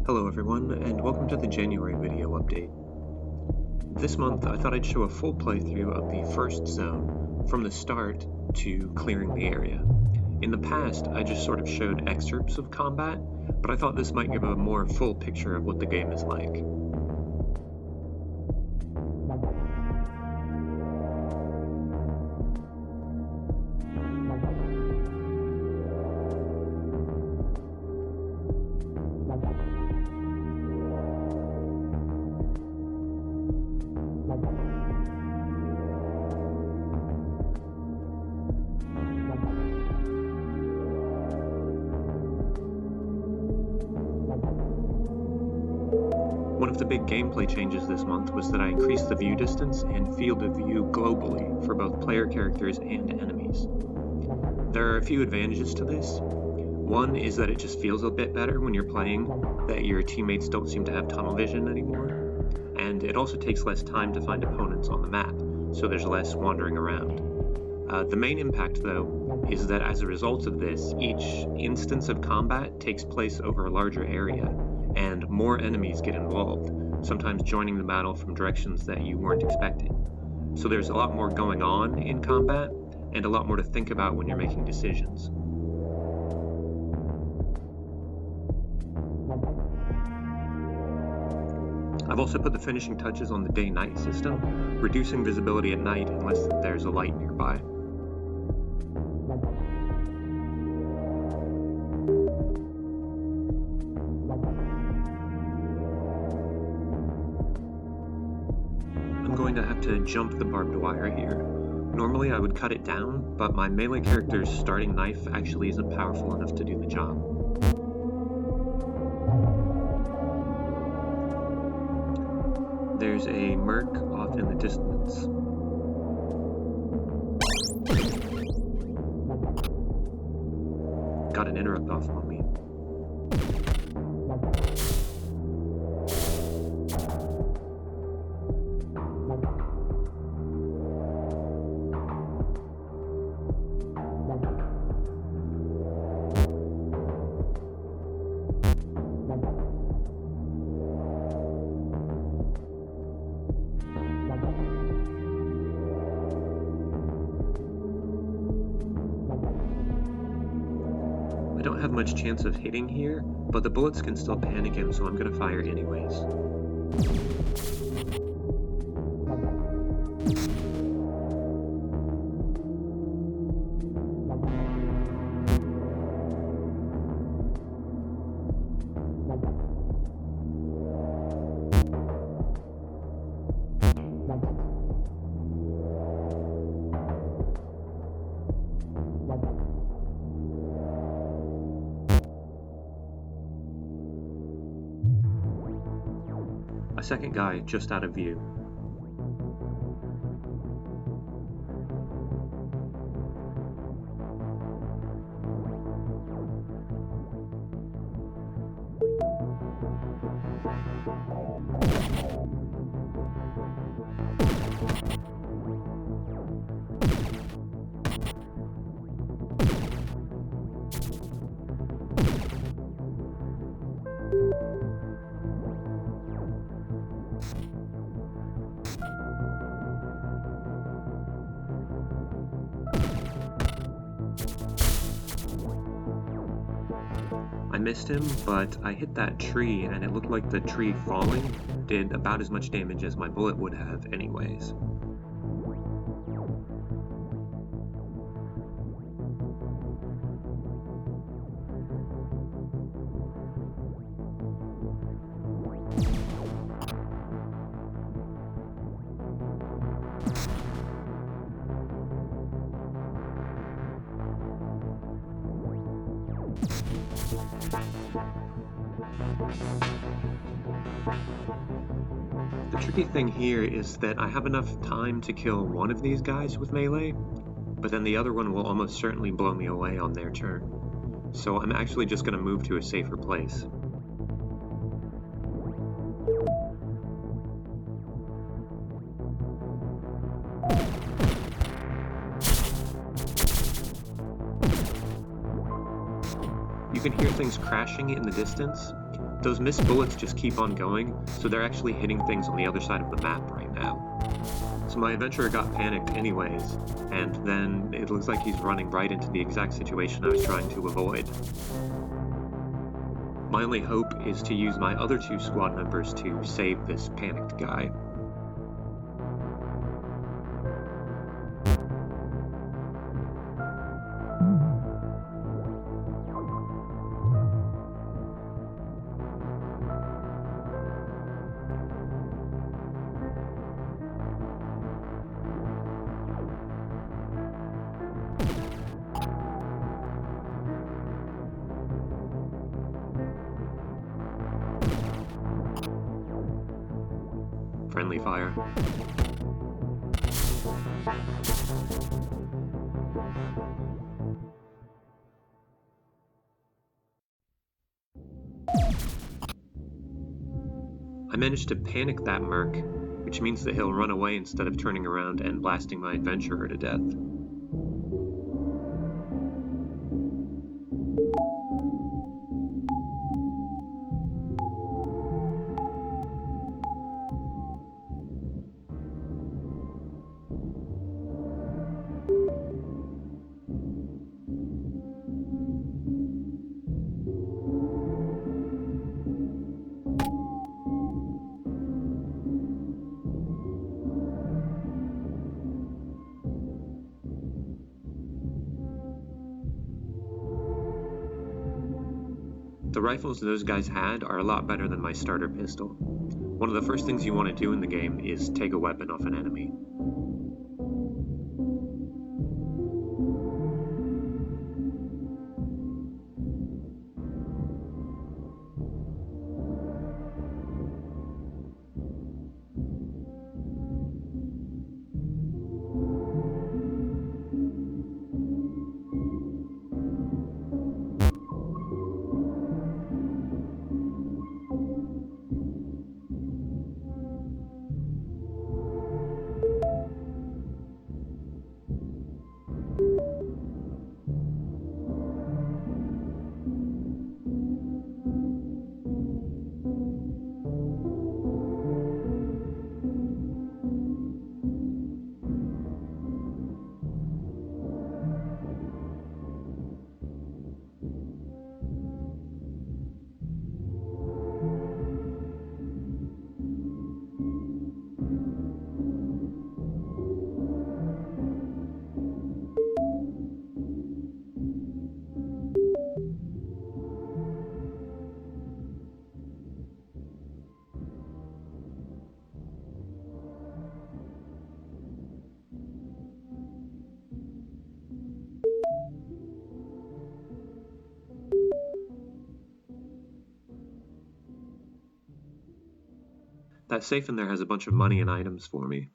Hello everyone, and welcome to the January video update. This month I thought I'd show a full playthrough of the first zone, from the start to clearing the area. In the past I just sort of showed excerpts of combat, but I thought this might give a more full picture of what the game is like. One of the big gameplay changes this month was that I increased the view distance and field of view globally for both player characters and enemies. There are a few advantages to this. One is that it just feels a bit better when you're playing, that your teammates don't seem to have tunnel vision anymore, and it also takes less time to find opponents on the map, so there's less wandering around. The main impact, though, is that as a result of this, each instance of combat takes place over a larger area, and more enemies get involved, sometimes joining the battle from directions that you weren't expecting. So there's a lot more going on in combat, and a lot more to think about when you're making decisions. I've also put the finishing touches on the day-night system, reducing visibility at night unless there's a light nearby. I'm going to have to jump the barbed wire here. Normally I would cut it down, but my melee character's starting knife actually isn't powerful enough to do the job. There's a merc off in the distance. Got an interrupt off on me. I don't have much chance of hitting here, but the bullets can still panic him, so I'm gonna fire anyways. A second guy just out of view. I missed him, but I hit that tree and it looked like the tree falling did about as much damage as my bullet would have anyways. The tricky thing here is that I have enough time to kill one of these guys with melee, but then the other one will almost certainly blow me away on their turn. So I'm actually just going to move to a safer place. You can hear things crashing in the distance, those missed bullets just keep on going, so they're actually hitting things on the other side of the map right now. So my adventurer got panicked anyways, and then it looks like he's running right into the exact situation I was trying to avoid. My only hope is to use my other 2 squad members to save this panicked guy. Friendly fire. I managed to panic that merc, which means that he'll run away instead of turning around and blasting my adventurer to death. The rifles those guys had are a lot better than my starter pistol. One of the first things you want to do in the game is take a weapon off an enemy. That safe in there has a bunch of money and items for me.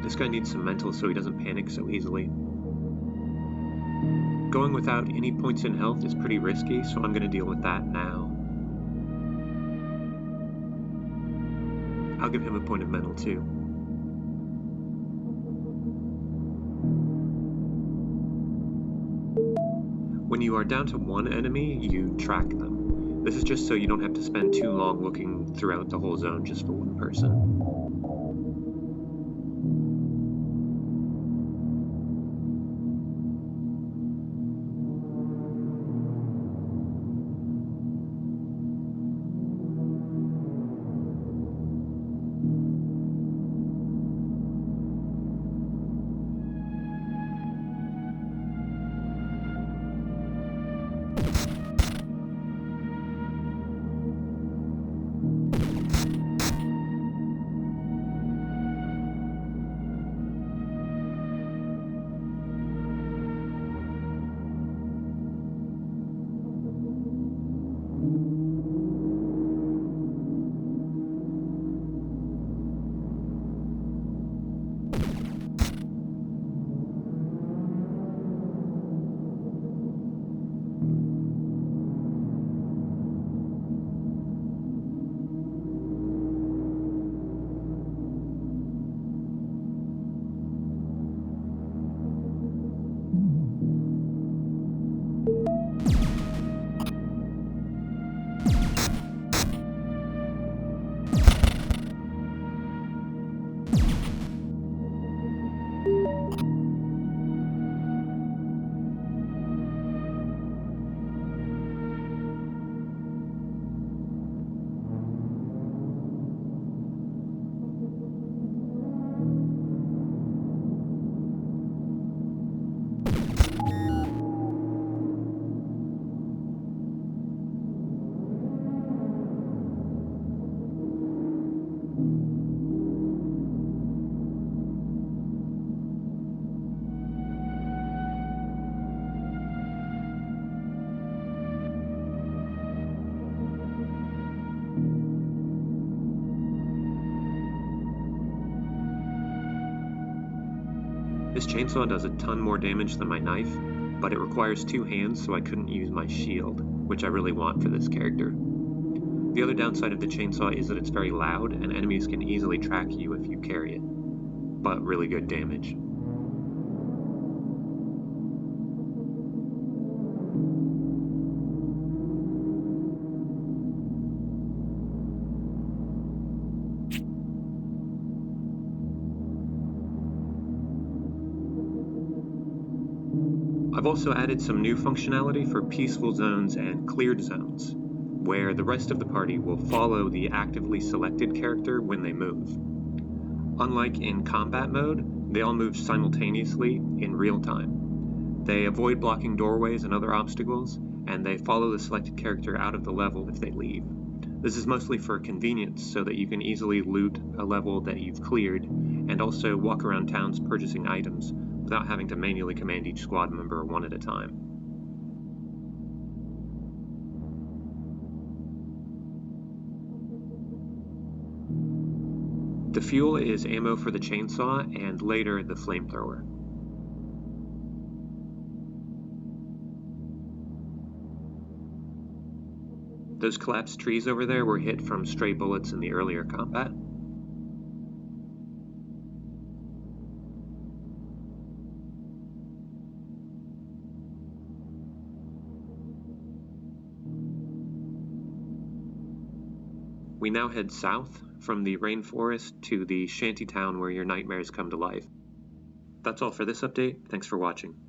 This guy needs some mental so he doesn't panic so easily. Going without any points in health is pretty risky, so I'm going to deal with that now. I'll give him a point of mental too. When you are down to one enemy, you track them. This is just so you don't have to spend too long looking throughout the whole zone just for one person. This chainsaw does a ton more damage than my knife, but it requires 2 hands, so I couldn't use my shield, which I really want for this character. The other downside of the chainsaw is that it's very loud, and enemies can easily track you if you carry it, but really good damage. I've also added some new functionality for peaceful zones and cleared zones, where the rest of the party will follow the actively selected character when they move. Unlike in combat mode, they all move simultaneously in real time. They avoid blocking doorways and other obstacles, and they follow the selected character out of the level if they leave. This is mostly for convenience, so that you can easily loot a level that you've cleared, and also walk around towns purchasing items without having to manually command each squad member one at a time. The fuel is ammo for the chainsaw and later the flamethrower. Those collapsed trees over there were hit from stray bullets in the earlier combat. We now head south from the rainforest to the shantytown where your nightmares come to life. That's all for this update. Thanks for watching.